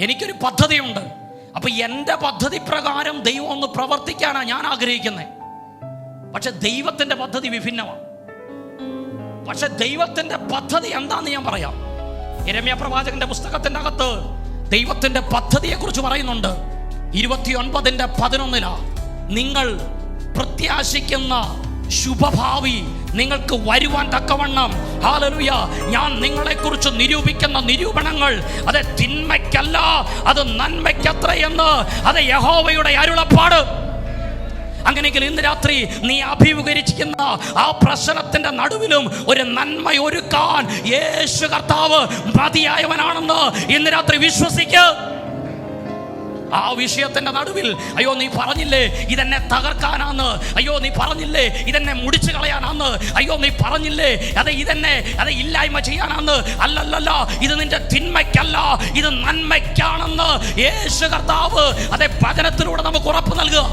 എനിക്കൊരു പദ്ധതിയുണ്ട്. അപ്പൊ എൻ്റെ പദ്ധതി പ്രകാരം ദൈവം ഒന്ന് പ്രവർത്തിക്കാനാണ് ഞാൻ ആഗ്രഹിക്കുന്നത്. പക്ഷെ ദൈവത്തിൻ്റെ പദ്ധതി വിഭിന്നമാണ്. പക്ഷെ ദൈവത്തിൻ്റെ പദ്ധതി എന്താന്ന് ഞാൻ പറയാം. യിരെമ്യാ പ്രവാചകന്റെ പുസ്തകത്തിൻ്റെ അകത്ത് ദൈവത്തിൻ്റെ പദ്ധതിയെക്കുറിച്ച് പറയുന്നുണ്ട്. 29:11 നിങ്ങൾ പ്രത്യാശിക്കുന്ന ശുഭഭാവി നിങ്ങൾക്ക് വരുവാൻ തക്കവണ്ണം, ഹല്ലേലൂയ, ഞാൻ നിങ്ങളെക്കുറിച്ച് നിരൂപിക്കുന്ന നിരൂപണങ്ങൾ അത് തിന്മയ്ക്കല്ല, അത് നന്മയ്ക്കത്ര എന്ന് അത് യഹോവയുടെ അരുളപ്പാട്. അങ്ങനെയെങ്കിൽ ഇന്ന് രാത്രി നീ അഭിമുഖീകരിക്കുന്ന ആ പ്രശ്നത്തിന്റെ നടുവിലും ഒരു നന്മ ഒരുക്കാൻ യേശു കർത്താവ് മതിയായവനാണെന്ന് ഇന്ന് രാത്രി വിശ്വസിക്കുക. ആ വിഷയത്തിന്റെ നടുവിൽ അയ്യോ നീ പറഞ്ഞില്ലേ ഇതെന്നെ തകർക്കാനാന്ന്, അയ്യോ നീ പറഞ്ഞില്ലേ ഇതെന്നെ മുടിച്ചു കളയാനാന്ന്, അയ്യോ നീ പറഞ്ഞില്ലേ അത് ഇല്ലായ്മ ചെയ്യാനാന്ന്, അല്ലല്ല, ഇത് നിന്റെ തിന്മയ്ക്കല്ല, ഇത് നന്മയ്ക്കാണെന്ന് യേശു കർത്താവ് അതേ വചനത്തിലൂടെ നമുക്ക് ഉറപ്പ് നൽകുക.